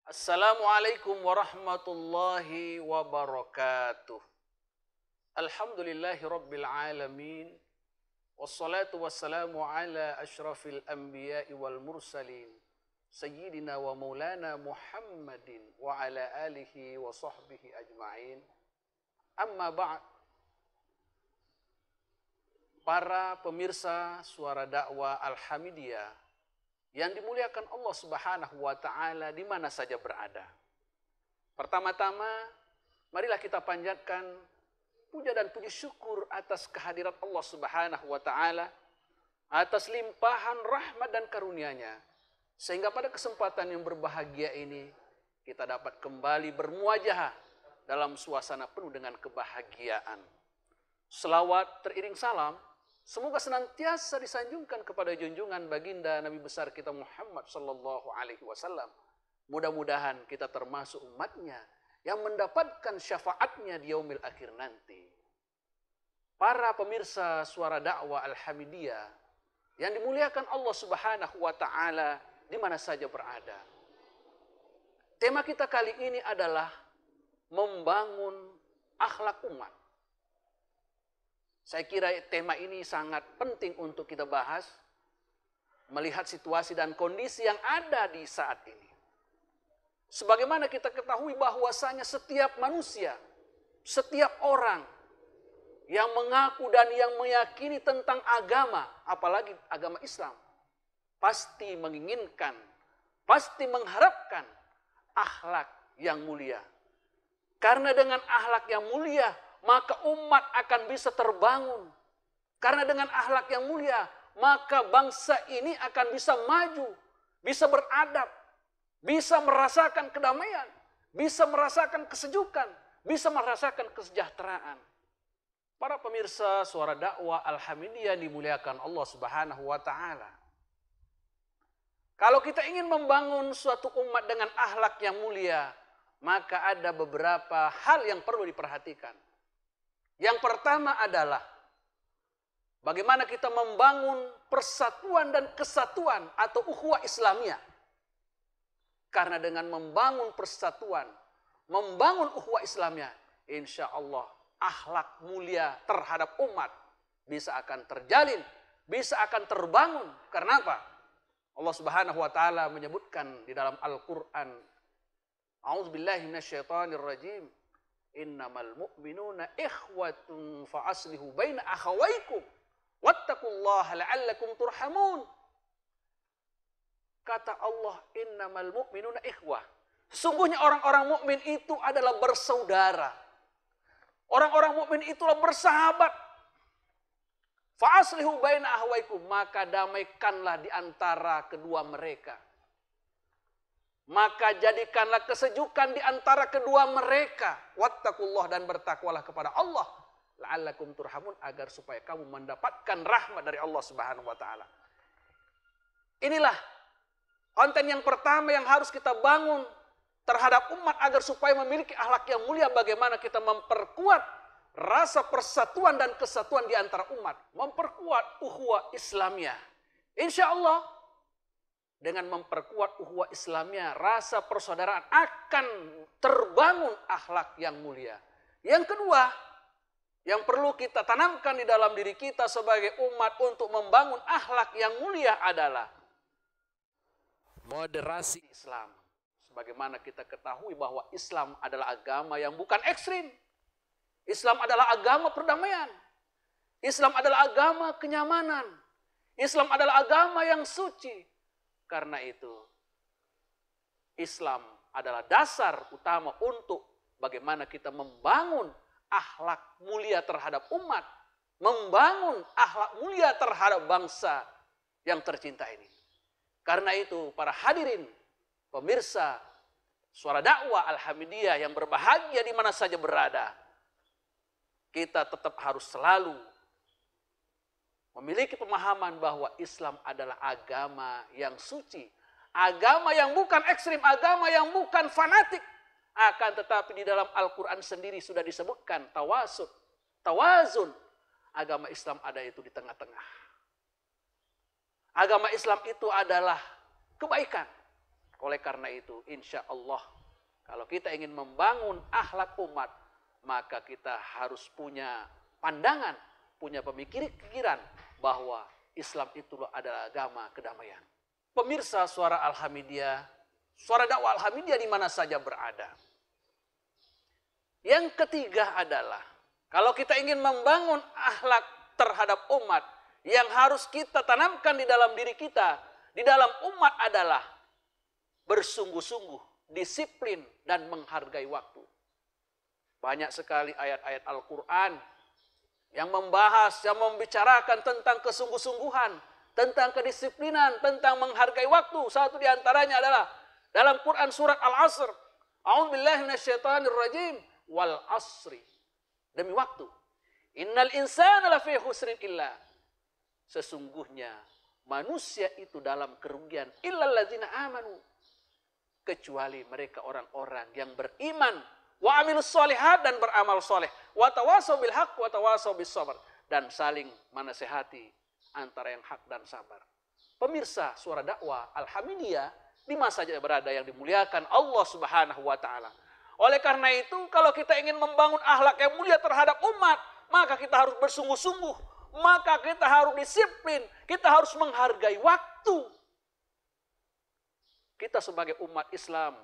Assalamualaikum warahmatullahi wabarakatuh. Alhamdulillahi rabbil alamin. Wassalatu wassalamu ala ashrafil anbiya'i wal mursalin. Sayyidina wa maulana Muhammadin wa ala alihi wa sahbihi ajma'in. Amma ba'd. Para pemirsa suara dakwah Al-Hamidiyah yang dimuliakan Allah Subhanahu wa taala di mana saja berada. Pertama-tama, marilah kita panjatkan puja dan puji syukur atas kehadirat Allah Subhanahu wa taala, atas limpahan rahmat dan karunia-Nya, sehingga pada kesempatan yang berbahagia ini kita dapat kembali bermuajahah dalam suasana penuh dengan kebahagiaan. Selawat teriring salam semoga senantiasa disanjungkan kepada junjungan baginda Nabi besar kita Muhammad sallallahu alaihi wasallam. Mudah-mudahan kita termasuk umatnya yang mendapatkan syafaatnya di yaumil akhir nanti. Para pemirsa suara dakwah Al-Hamidiyah yang dimuliakan Allah Subhanahu wa taala di mana saja berada. Tema kita kali ini adalah membangun akhlak umat. Saya kira tema ini sangat penting untuk kita bahas, melihat situasi dan kondisi yang ada di saat ini. Sebagaimana kita ketahui bahwasanya setiap manusia, setiap orang yang mengaku dan yang meyakini tentang agama, apalagi agama Islam, pasti menginginkan, pasti mengharapkan akhlak yang mulia. Karena dengan akhlak yang mulia, maka umat akan bisa terbangun. Karena dengan akhlak yang mulia, maka bangsa ini akan bisa maju, bisa beradab, bisa merasakan kedamaian, bisa merasakan kesejukan, bisa merasakan kesejahteraan. Para pemirsa suara dakwah Al-Hamidiyah dimuliakan Allah Subhanahu wa taala. Kalau kita ingin membangun suatu umat dengan akhlak yang mulia, maka ada beberapa hal yang perlu diperhatikan. Yang pertama adalah bagaimana kita membangun persatuan dan kesatuan atau ukhuwah Islamiyah. Karena dengan membangun persatuan, membangun ukhuwah Islamiyah, insya Allah akhlak mulia terhadap umat bisa akan terjalin, bisa akan terbangun. Karena apa? Allah Subhanahu wa taala menyebutkan di dalam Al-Qur'an, A'udzubillahi minasyaitonirrajim. Innamal mu'minuna ikhwatun fa aslihu baina akhawaykum wattaqullaha la'allakum turhamun. Kata Allah, innamal mu'minuna ikhwah. Sesungguhnya orang-orang mukmin itu adalah bersaudara. Orang-orang mukmin itulah bersahabat. Fa aslihu baina akhawaykum, maka damaikanlah di antara kedua mereka. Maka jadikanlah kesejukan di antara kedua mereka. Wattaqullah, dan bertakwalah kepada Allah. La'allakum turhamun, agar supaya kamu mendapatkan rahmat dari Allah Subhanahu wa taala. Inilah konten yang pertama yang harus kita bangun terhadap umat agar supaya memiliki akhlak yang mulia. Bagaimana kita memperkuat rasa persatuan dan kesatuan di antara umat. Memperkuat ukhuwah Islamiyah. Insya Allah dengan memperkuat ukhuwah Islamiyah, rasa persaudaraan akan terbangun akhlak yang mulia. Yang kedua, yang perlu kita tanamkan di dalam diri kita sebagai umat untuk membangun akhlak yang mulia adalah moderasi Islam. Sebagaimana kita ketahui bahwa Islam adalah agama yang bukan ekstrim. Islam adalah agama perdamaian. Islam adalah agama kenyamanan. Islam adalah agama yang suci. Karena itu, Islam adalah dasar utama untuk bagaimana kita membangun akhlak mulia terhadap umat, membangun akhlak mulia terhadap bangsa yang tercinta ini. Karena itu, para hadirin, pemirsa suara dakwah Al-Hamidiyah yang berbahagia di mana saja berada, kita tetap harus selalu memiliki pemahaman bahwa Islam adalah agama yang suci. Agama yang bukan ekstrim, agama yang bukan fanatik. Akan tetapi di dalam Al-Quran sendiri sudah disebutkan tawazun. Agama Islam ada itu di tengah-tengah. Agama Islam itu adalah kebaikan. Oleh karena itu, insya Allah, kalau kita ingin membangun akhlak umat, maka kita harus punya pandangan, punya pemikiran bahwa Islam itu adalah agama kedamaian. Pemirsa suara Al-Hamidiyah, suara dakwah Al-Hamidiyah di mana saja berada. Yang ketiga adalah, kalau kita ingin membangun akhlak terhadap umat, yang harus kita tanamkan di dalam diri kita, di dalam umat adalah bersungguh-sungguh, disiplin, dan menghargai waktu. Banyak sekali ayat-ayat Al-Quran yang membahas, yang membicarakan tentang kesungguh-sungguhan, tentang kedisiplinan, tentang menghargai waktu. Satu di antaranya adalah dalam Quran surat Al-Asr. A'udzubillahi minasyaitonirrajim. Wal asri. Demi waktu. Innal insana lafi khusrin illa. Sesungguhnya manusia itu dalam kerugian. Illal ladzina amanu. Kecuali mereka orang-orang yang beriman. Wa amilus solihat, dan beramal soleh. Wa tawasau bil haq, wa tawasau bis sabr. Dan saling menasehati antara yang hak dan sabar. Pemirsa suara dakwah Al-Hamidiyah di masa saja berada yang dimuliakan Allah Subhanahu wa taala. Oleh karena itu, kalau kita ingin membangun akhlak yang mulia terhadap umat, maka kita harus bersungguh-sungguh, maka kita harus disiplin, kita harus menghargai waktu. Kita sebagai umat Islam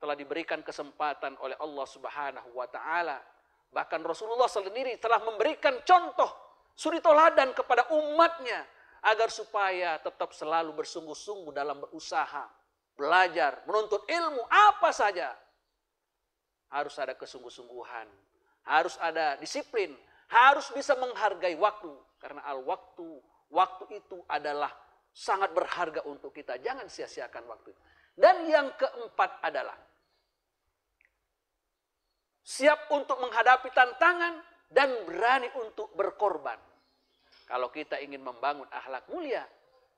telah diberikan kesempatan oleh Allah Subhanahu wa taala. Bahkan Rasulullah sendiri telah memberikan contoh suri teladan kepada umatnya agar supaya tetap selalu bersungguh-sungguh dalam berusaha, belajar, menuntut ilmu apa saja. Harus ada kesungguh-sungguhan, harus ada disiplin, harus bisa menghargai waktu. Karena waktu itu adalah sangat berharga untuk kita. Jangan sia-siakan waktu itu. Dan yang keempat adalah siap untuk menghadapi tantangan dan berani untuk berkorban. Kalau kita ingin membangun akhlak mulia,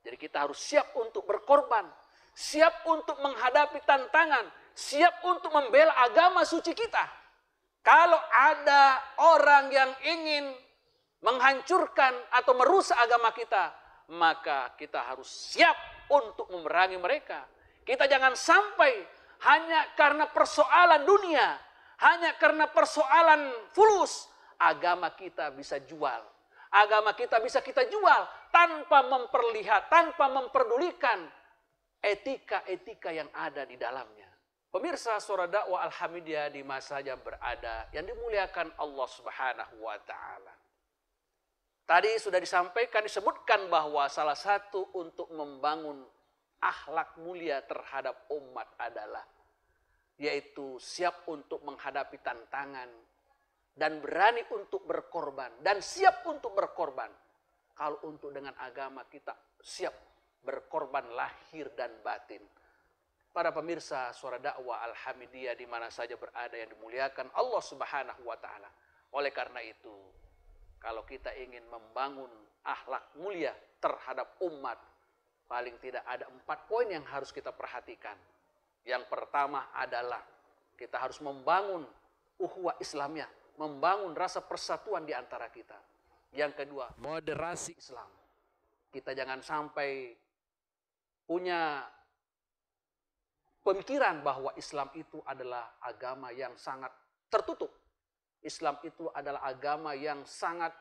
jadi kita harus siap untuk berkorban, siap untuk menghadapi tantangan, siap untuk membela agama suci kita. Kalau ada orang yang ingin menghancurkan atau merusak agama kita, maka kita harus siap untuk memerangi mereka. Kita jangan sampai hanya karena persoalan dunia, hanya karena persoalan fulus, agama kita bisa jual. Agama kita bisa kita jual tanpa tanpa memperdulikan etika-etika yang ada di dalamnya. Pemirsa suara dakwah Al-Hamidiyah di masa saja berada yang dimuliakan Allah Subhanahu wa taala. Tadi sudah disebutkan bahwa salah satu untuk membangun akhlak mulia terhadap umat adalah yaitu siap untuk menghadapi tantangan dan berani untuk berkorban dan siap untuk berkorban. Kalau untuk dengan agama kita siap berkorban lahir dan batin. Para pemirsa suara dakwah Al-Hamidiyah di mana saja berada yang dimuliakan Allah Subhanahu wa taala. Oleh karena itu, kalau kita ingin membangun akhlak mulia terhadap umat, paling tidak ada 4 poin yang harus kita perhatikan. Yang pertama adalah kita harus membangun ukhuwah Islamiyah, membangun rasa persatuan di antara kita. Yang kedua, moderasi Islam. Kita jangan sampai punya pemikiran bahwa Islam itu adalah agama yang sangat tertutup. Islam itu adalah agama yang sangat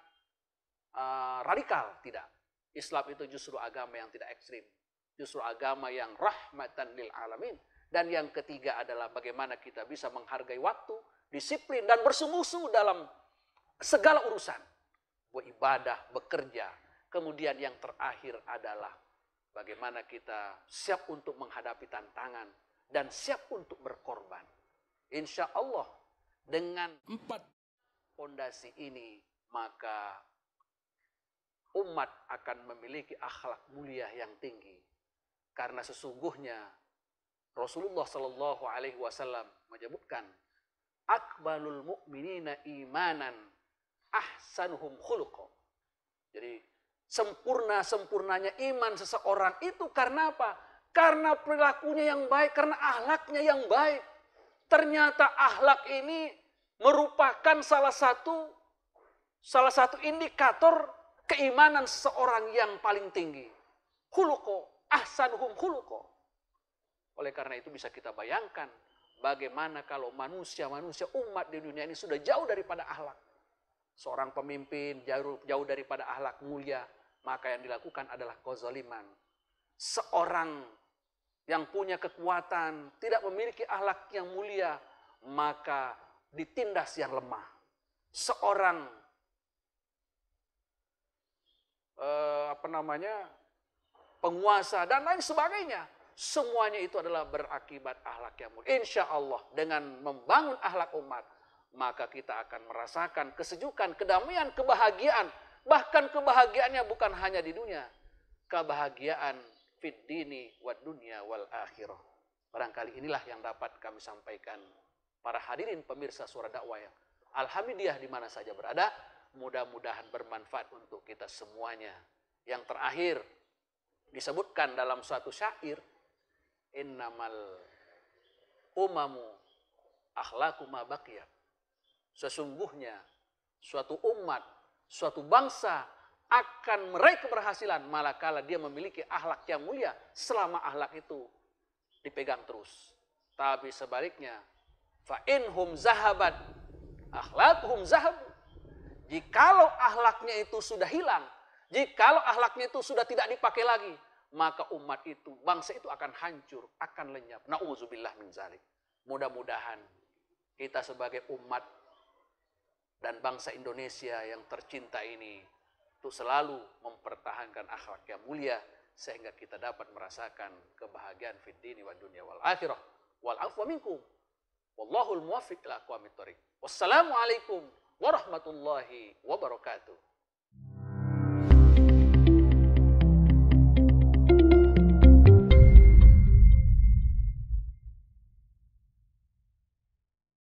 radikal. Tidak. Islam itu justru agama yang tidak ekstrim. Justru agama yang rahmatan lil alamin. Dan yang ketiga adalah bagaimana kita bisa menghargai waktu, disiplin, dan bersungguh-sungguh dalam segala urusan. Beribadah, bekerja. Kemudian yang terakhir adalah bagaimana kita siap untuk menghadapi tantangan dan siap untuk berkorban. Insya Allah dengan 4 fondasi ini maka umat akan memiliki akhlak mulia yang tinggi. Karena sesungguhnya Rasulullah Shallallahu Alaihi Wasallam menyebutkan akmalul mu'minina imanan ahsanuhum khuluqa. Jadi sempurnanya iman seseorang itu karena apa? Karena perilakunya yang baik, karena akhlaknya yang baik. Ternyata akhlak ini merupakan salah satu indikator keimanan seseorang yang paling tinggi. Khuluqa ahsanuhum khuluqa. Oleh karena itu bisa kita bayangkan bagaimana kalau manusia-manusia umat di dunia ini sudah jauh daripada akhlak. Seorang pemimpin jauh daripada akhlak mulia, maka yang dilakukan adalah kezaliman. Seorang yang punya kekuatan, tidak memiliki akhlak yang mulia, maka ditindas yang lemah. Seorang penguasa dan lain sebagainya, semuanya itu adalah berakibat akhlak yang mulia. Insya Allah dengan membangun akhlak umat, maka kita akan merasakan kesejukan, kedamaian, kebahagiaan. Bahkan kebahagiaannya bukan hanya di dunia, kebahagiaan fid dini wad dunya wal akhirah. Barangkali inilah yang dapat kami sampaikan para hadirin pemirsa Suara Dakwah yang Alhamdulillah di mana saja berada. Mudah-mudahan bermanfaat untuk kita semuanya. Yang terakhir disebutkan dalam suatu syair, innamal umamu akhlaqu ma baqiyat. Sesungguhnya suatu umat, suatu bangsa akan meraih keberhasilan manakala dia memiliki akhlak yang mulia selama akhlak itu dipegang terus. Tapi sebaliknya, fa inhum zahabat akhlaquhum zahabu. Jikalau akhlaknya itu sudah hilang, jikalau akhlaknya itu sudah tidak dipakai lagi, maka umat itu, bangsa itu akan hancur, akan lenyap. Na'udzubillah min zalik. Mudah-mudahan kita sebagai umat dan bangsa Indonesia yang tercinta ini untuk selalu mempertahankan akhlak yang mulia sehingga kita dapat merasakan kebahagiaan fid dini wad dunya wal akhirah. Wal afwa minkum. Wallahul muwaffiq ila aqwamit thoriq. Wassalamualaikum warahmatullahi wabarakatuh.